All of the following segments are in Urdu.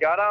11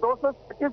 225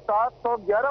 711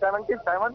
77,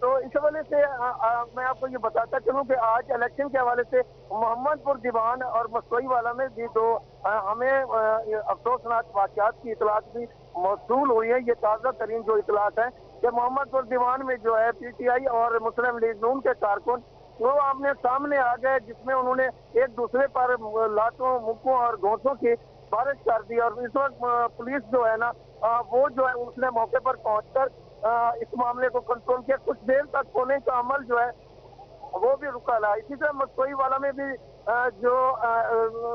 تو اس حوالے سے میں آپ کو یہ بتاتا چلوں کہ آج الیکشن کے حوالے سے محمد پور دیوان اور مسوئی والا میں بھی دو ہمیں افسوسناک واقعات کی اطلاعات بھی موصول ہوئی ہے۔ یہ تازہ ترین جو اطلاعات ہیں کہ محمد پور دیوان میں جو ہے پی ٹی آئی اور مسلم لیگ نون کے کارکن وہ آمنے سامنے آ گئے، جس میں انہوں نے ایک دوسرے پر لاتوں مکوں اور گھونسوں کی بارش کر دی، اور اس وقت پولیس جو ہے نا وہ جو ہے اس نے موقع پر پہنچ کر اس معاملے کو کنٹرول کیا۔ کچھ دیر تک پولنگ کا عمل جو ہے وہ بھی رکا رہا۔ اسی طرح مسوئی والا میں بھی جو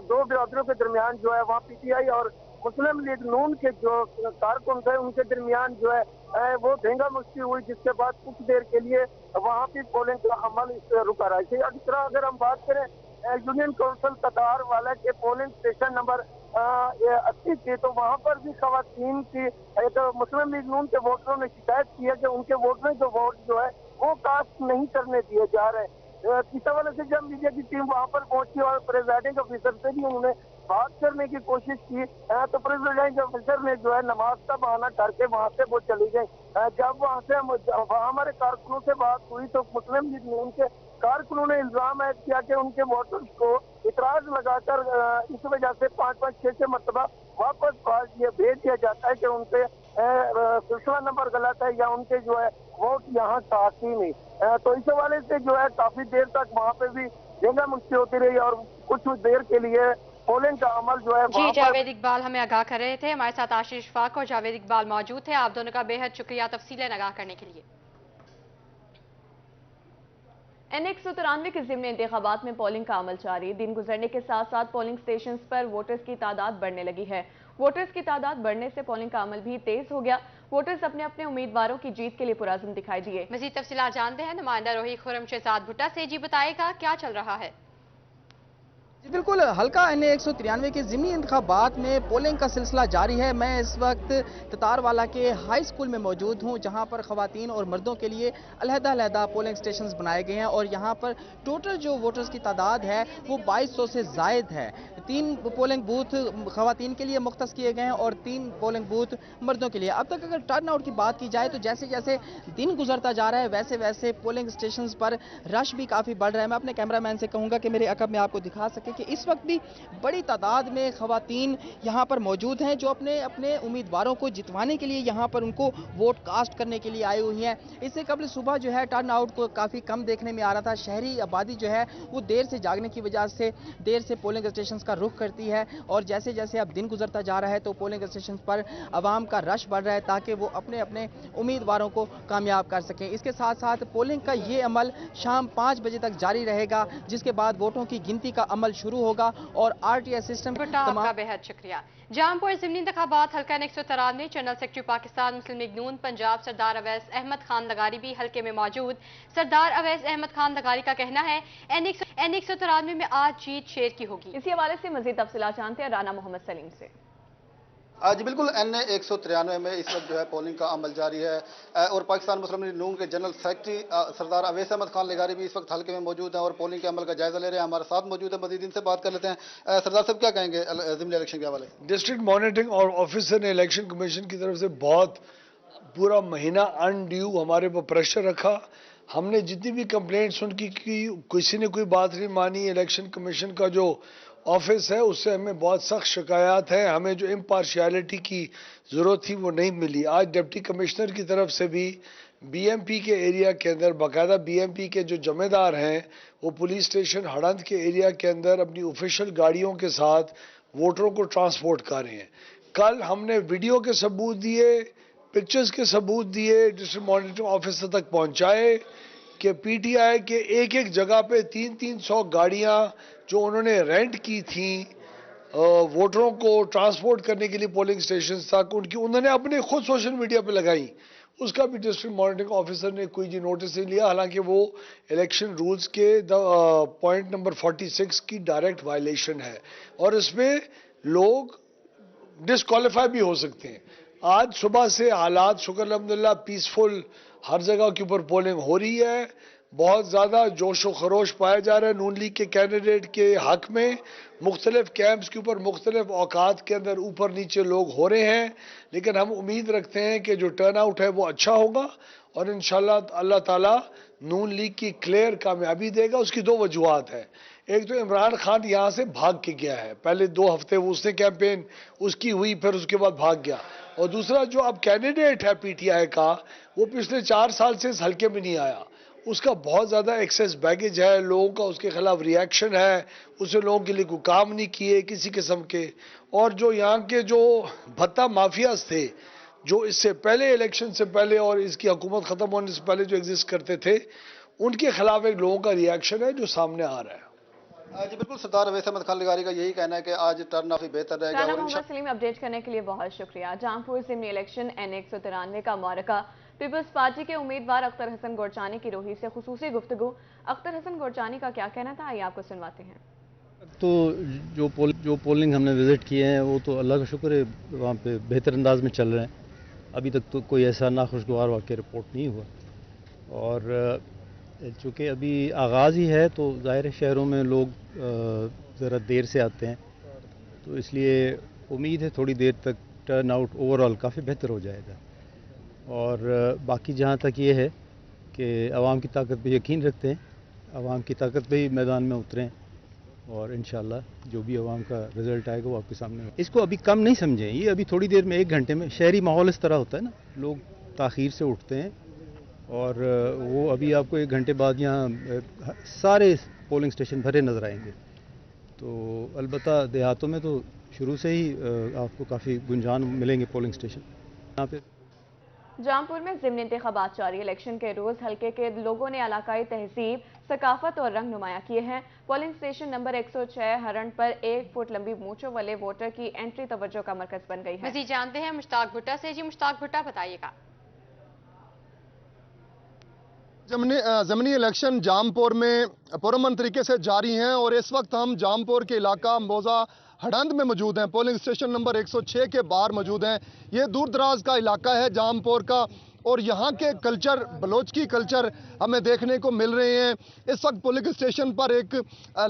دو برادریوں کے درمیان جو ہے وہاں پی ٹی آئی اور مسلم لیگ نون کے جو کارکن تھے ان کے درمیان جو ہے وہ دھینگا مشتی ہوئی، جس کے بعد کچھ دیر کے لیے وہاں بھی پولنگ کا عمل رکا رہا ہے۔ اسی طرح اگر ہم بات کریں یونین کونسل قطار والا کے پولنگ اسٹیشن نمبر 80 کی، تو وہاں پر بھی خواتین کی ایک مسلم لیگ نون کے ووٹروں نے شکایت کی ہے کہ ان کے ووٹروں کے ووٹ جو ہے وہ کاسٹ نہیں کرنے دیے جا رہے۔ اس حوالے سے جب میڈیا کی ٹیم وہاں پر پہنچی اور پریزائڈنگ آفیسر سے بھی انہوں نے بات کرنے کی کوشش کی، تو پریزائڈنگ آفیسر نے جو ہے نماز کا بہانہ کر کے وہاں سے وہ چلی گئی۔ جب وہاں سے ہمارے کارکنوں سے بات ہوئی تو مسلم لیگ نون کے کارکنوں نے الزام عائد کیا کہ ان کے ووٹرز کو اعتراض لگا کر اس وجہ سے 5-6 مرتبہ واپس بھیج دیا جاتا ہے کہ ان کے سلسلہ نمبر غلط ہے یا ان کے جو ہے ووٹ یہاں کافی نہیں۔ تو اس حوالے سے جو ہے کافی دیر تک وہاں پہ بھی جگہ مشتی ہوتی رہی اور کچھ دیر کے لیے پولنگ کا عمل جو ہے جی جاوید اقبال ہمیں آگاہ کر رہے تھے۔ ہمارے ساتھ آشیش فاق اور جاوید اقبال موجود تھے۔ آپ دونوں کا بے حد شکریہ تفصیلیں آگاہ کرنے کے لیے۔ N193 کے ضمن انتخابات میں پولنگ کا عمل جاری۔ دن گزرنے کے ساتھ ساتھ پولنگ سٹیشنز پر ووٹرز کی تعداد بڑھنے لگی ہے۔ ووٹرز کی تعداد بڑھنے سے پولنگ کا عمل بھی تیز ہو گیا۔ ووٹرز اپنے اپنے امیدواروں کی جیت کے لیے پرعزم دکھائی دیے۔ مزید تفصیلات جانتے ہیں نمائندہ روحی خرم شہزاد بھٹا سے۔ جی بتائے گا کیا چل رہا ہے؟ جی بالکل، حلقہ N193 کے ضمنی انتخابات میں پولنگ کا سلسلہ جاری ہے۔ میں اس وقت تتار والا کے ہائی سکول میں موجود ہوں، جہاں پر خواتین اور مردوں کے لیے علیحدہ پولنگ سٹیشنز بنائے گئے ہیں، اور یہاں پر ٹوٹل جو ووٹرز کی تعداد ہے وہ 2200 سے زائد ہے۔ 3 پولنگ بوتھ خواتین کے لیے مختص کیے گئے ہیں اور 3 پولنگ بوتھ مردوں کے لیے۔ اب تک اگر ٹرن آؤٹ کی بات کی جائے تو جیسے جیسے دن گزرتا جا رہا ہے ویسے ویسے پولنگ سٹیشنز پر رش بھی کافی بڑھ رہا ہے۔ میں اپنے کیمرہ مین سے کہوں گا کہ میرے عقب میں آپ کو دکھا سکے کہ اس وقت بھی بڑی تعداد میں خواتین یہاں پر موجود ہیں جو اپنے امیدواروں کو جتوانے کے لیے یہاں پر ان کو ووٹ کاسٹ کرنے کے لیے آئی ہوئی ہیں۔ اس سے قبل صبح جو ہے ٹرن آؤٹ کو کافی کم دیکھنے میں آ رہا تھا۔ شہری آبادی جو ہے وہ دیر سے جاگنے کی وجہ سے دیر سے پولنگ اسٹیشنز کا رخ کرتی ہے، اور جیسے جیسے اب دن گزرتا جا رہا ہے تو پولنگ اسٹیشنز پر عوام کا رش بڑھ رہا ہے تاکہ وہ اپنے امیدواروں کو کامیاب کر سکیں۔ اس کے ساتھ ساتھ پولنگ کا یہ عمل شام 5 بجے تک جاری رہے گا، جس کے بعد ووٹوں کی گنتی کا عمل شروع ہوگا اور RTI سسٹم آپ کا بے حد شکریہ۔ جام پور ضمنی انتخابات حلقہ N193 جنرل سیکرٹری پاکستان مسلم لیگ نون پنجاب سردار اویس احمد خان لغاری بھی حلقے میں موجود۔ سردار اویس احمد خان لغاری کا کہنا ہے N193 میں آج جیت شیر کی ہوگی۔ اسی حوالے سے مزید تفصیلات جانتے ہیں رانا محمد سلیم سے۔ جی بالکل، N193 میں اس وقت جو ہے پولنگ کا عمل جاری ہے، اور پاکستان مسلم لیگ نون کے جنرل سیکرٹری سردار اویس احمد خان لغاری بھی اس وقت حلقے میں موجود ہیں اور پولنگ کے عمل کا جائزہ لے رہے ہیں۔ ہمارے ساتھ موجود ہیں، مزید ان سے بات کر لیتے ہیں۔ سردار صاحب کیا کہیں گے ضمنی الیکشن کے حوالے؟ ڈسٹرکٹ مانیٹرنگ اور آفیسر نے الیکشن کمیشن کی طرف سے بہت پورا مہینہ انڈیو ہمارے پر پریشر رکھا۔ ہم نے جتنی بھی کمپلینٹس ان کی کسی نے کوئی بات نہیں مانی۔ الیکشن کمیشن کا جو آفس ہے اس سے ہمیں بہت سخت شکایات ہیں، ہمیں جو امپارشیلٹی کی ضرورت تھی وہ نہیں ملی۔ آج ڈپٹی کمشنر کی طرف سے بھی BMP کے ایریا کے اندر باقاعدہ BMP کے جو ذمہ دار ہیں وہ پولیس اسٹیشن ہڑند کے ایریا کے اندر اپنی آفیشل گاڑیوں کے ساتھ ووٹروں کو ٹرانسپورٹ کر رہے ہیں۔ کل ہم نے ویڈیو کے ثبوت دیے، پکچرز کے ثبوت دیے، ڈسٹرکٹ مانیٹرنگ آفیسر تک پہنچائے کہ PTI کے ایک جگہ پہ 300 گاڑیاں جو انہوں نے رینٹ کی تھیں ووٹروں کو ٹرانسپورٹ کرنے کے لیے پولنگ سٹیشنز تک، انہوں نے اپنے خود سوشل میڈیا پہ لگائیں۔ اس کا بھی ڈسٹرکٹ مانیٹرنگ آفیسر نے کوئی نوٹس نہیں لیا، حالانکہ وہ الیکشن رولز کے پوائنٹ نمبر 46 کی ڈائریکٹ وائلیشن ہے، اور اس میں لوگ ڈسکوالیفائی بھی ہو سکتے ہیں۔ آج صبح سے حالات شکر الحمدللہ پیسفل، ہر جگہ کے اوپر پولنگ ہو رہی ہے۔ بہت زیادہ جوش و خروش پایا جا رہا ہے نون لیگ کے کینڈیڈیٹ کے حق میں. مختلف کیمپس کے اوپر مختلف اوقات کے اندر اوپر نیچے لوگ ہو رہے ہیں، لیکن ہم امید رکھتے ہیں کہ جو ٹرن آؤٹ ہے وہ اچھا ہوگا اور انشاءاللہ اللہ تعالیٰ نون لیگ کی کلیئر کامیابی دے گا. اس کی دو وجوہات ہیں. ایک تو عمران خان یہاں سے بھاگ کے گیا ہے، پہلے 2 ہفتے وہ اس نے کیمپین اس کی ہوئی، پھر اس کے بعد بھاگ گیا. اور دوسرا جو اب کینڈیڈیٹ ہے پی ٹی آئی کا، وہ پچھلے 4 سال سے اس حلقے میں نہیں آیا. اس کا بہت زیادہ ایکسیس بیگیج ہے، لوگوں کا اس کے خلاف ریاکشن ہے، اسے لوگوں کے لیے کوئی کام نہیں کیے کسی قسم کے. اور جو یہاں کے جو بھتہ مافیاز تھے، جو اس سے پہلے الیکشن سے پہلے اور اس کی حکومت ختم ہونے سے پہلے جو ایگزسٹ کرتے تھے، ان کے خلاف ایک لوگوں کا ریاکشن ہے جو سامنے آ رہا ہے. جی بالکل، سردار اویس احمد خان لغاری کا یہی کہنا ہے کہ آج ٹرن کافی بہتر رہے گا. رانا اور محمد سلیم اپڈیٹ کرنے کے لیے بہت شکریہ. جہاں پور ضمنی الیکشن این 193 کا معرکہ. پیپلز پارٹی کے امیدوار اختر حسن گورچانی کی روحی سے خصوصی گفتگو. اختر حسن گورچانی کا کیا کہنا تھا، آئیے آپ کو سنواتے ہیں. تو جو پولنگ ہم نے وزٹ کیے ہیں وہ تو اللہ کا شکر ہے وہاں پہ بہتر انداز میں چل رہے ہیں. ابھی تک تو کوئی ایسا ناخوشگوار واقعہ رپورٹ نہیں ہوا. اور چونکہ ابھی آغاز ہی ہے تو ظاہر شہروں میں لوگ ذرا دیر سے آتے ہیں، تو اس لیے امید ہے تھوڑی دیر تک ٹرن آؤٹ اوور آل کافی بہتر ہو جائے گا. اور باقی جہاں تک یہ ہے کہ عوام کی طاقت پہ یقین رکھتے ہیں، عوام کی طاقت پہ ہی میدان میں اتریں اور انشاءاللہ جو بھی عوام کا رزلٹ آئے گا وہ آپ کے سامنے ہوگا. اس کو ابھی کم نہیں سمجھیں، یہ ابھی تھوڑی دیر میں 1 گھنٹے میں شہری ماحول اس طرح ہوتا ہے نا، لوگ تاخیر سے اٹھتے ہیں اور وہ ابھی آپ کو 1 گھنٹے بعد یہاں سارے پولنگ اسٹیشن بھرے نظر آئیں گے. تو البتہ دیہاتوں میں تو شروع سے ہی آپ کو کافی گنجان ملیں گے پولنگ اسٹیشن یہاں پہ. جہاں پور میں ضمنی انتخابات جاری. الیکشن کے روز حلقے کے لوگوں نے علاقائی تہذیب، ثقافت اور رنگ نمایاں کیے ہیں. پولنگ اسٹیشن نمبر 106 ہرن پر 1 فٹ لمبی مونچھوں والے ووٹر کی انٹری توجہ کا مرکز بن گئی ہے. مزید جانتے ہیں مشتاق بھٹا سے. جی مشتاق بھٹا بتائیے گا. ضمنی الیکشن جامپور میں پرامن طریقے سے جاری ہیں اور اس وقت ہم جامپور کے علاقہ موزہ ہڑند میں موجود ہیں. پولنگ اسٹیشن نمبر 106 کے باہر موجود ہیں. یہ دور دراز کا علاقہ ہے جامپور کا اور یہاں کے کلچر، بلوچی کلچر ہمیں دیکھنے کو مل رہے ہیں. اس وقت پولنگ اسٹیشن پر ایک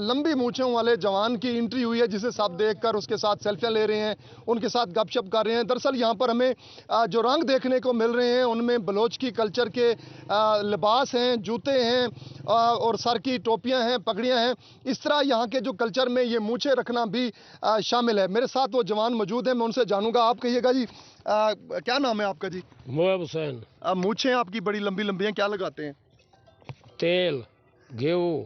لمبی مونچھوں والے جوان کی انٹری ہوئی ہے جسے سب دیکھ کر اس کے ساتھ سیلفیاں لے رہے ہیں، ان کے ساتھ گپ شپ کر رہے ہیں. دراصل یہاں پر ہمیں جو رنگ دیکھنے کو مل رہے ہیں ان میں بلوچی کلچر کے لباس ہیں، جوتے ہیں اور سر کی ٹوپیاں ہیں، پگڑیاں ہیں. اس طرح یہاں کے جو کلچر میں یہ مونچھیں رکھنا بھی شامل ہے. میرے ساتھ وہ جوان موجود ہیں، میں ان سے جانوں گا. آپ کہیے گا جی کیا نام ہے آپ کا؟ جی محب حسین. مونچھیں آپ کی بڑی لمبی لمبی ہیں، کیا لگاتے ہیں؟ تیل، گیہوں،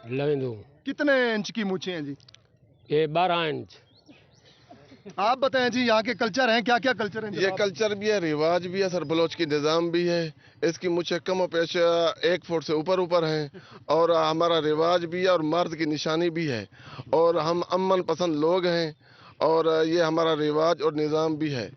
لیندو. کتنے انچ کی مونچھیں ہیں جی؟ یہ 12 انچ. آپ بتائیں جی یہاں کے کلچر ہیں، کیا کیا کلچر ہیں؟ یہ کلچر بھی ہے، رواج بھی ہے، سر بلوچ کی نظام بھی ہے. اس کی مجھے کم و پیش 1 فٹ سے اوپر ہیں اور ہمارا رواج بھی ہے اور مرد کی نشانی بھی ہے اور ہم امن پسند لوگ ہیں اور یہ ہمارا رواج اور نظام بھی ہے.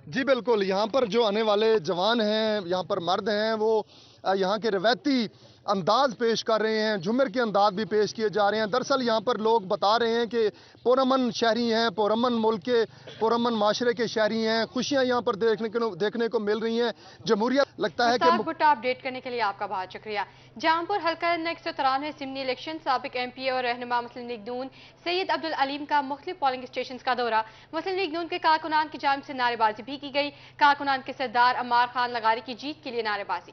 جی بالکل، یہاں پر جو آنے والے جوان ہیں، یہاں پر مرد ہیں، وہ یہاں کے روایتی انداز پیش کر رہے ہیں، جھومر کے انداز بھی پیش کیے جا رہے ہیں. دراصل یہاں پر لوگ بتا رہے ہیں کہ پرامن شہری ہیں، پرامن ملک کے، پرامن معاشرے کے شہری ہیں. خوشیاں یہاں پر دیکھنے کو مل رہی ہیں. جمہوریت لگتا ہے کہ مشتاق بھٹا اپڈیٹ کرنے کے لیے آپ کا بہت شکریہ. جہاں پور حلقہ 193 ضمنی الیکشن. سابق ایم پی اے اور رہنما مسلم لیگ نون سید عبدالعلیم کا مختلف پولنگ اسٹیشنز کا دورہ. مسلم لیگ نون کے کارکنان کی جانب سے نعرے بازی بھی کی گئی. کارکنان کے سردار عمار خان لغاری کی جیت کے لیے نعرے بازی.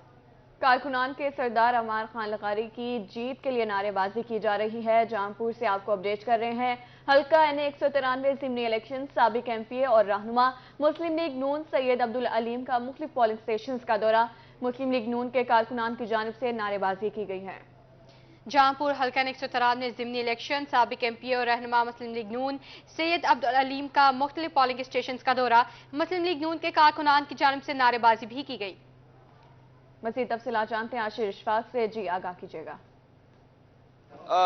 کارکنان کے سردار عمار خان لغاری کی جیت کے لیے نعرے بازی کی جا رہی ہے. جہاں پور سے آپ کو اپڈیٹ کر رہے ہیں. حلقہ این 193 ضمنی الیکشن. سابق ایم پی اے اور رہنما مسلم لیگ نون سید عبدالعلیم کا مختلف پولنگ اسٹیشنز کا دورہ. مسلم لیگ نون کے کارکنان کی جانب سے نعرے بازی کی گئی ہے. جہاں پور حلقہ 193 ضمنی الیکشن. سابق ایم پی اے اور رہنما مسلم لیگ نون سید عبدالعلیم کا مختلف پولنگ اسٹیشنز کا دورہ. مسلم لیگ نون کے کارکنان کی جانب سے نعرے بازی بھی کی گئی. مزید تفصیلات جانتے ہیں عاشر اشفاق سے. جی آگاہ کیجیے گا.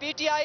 PTI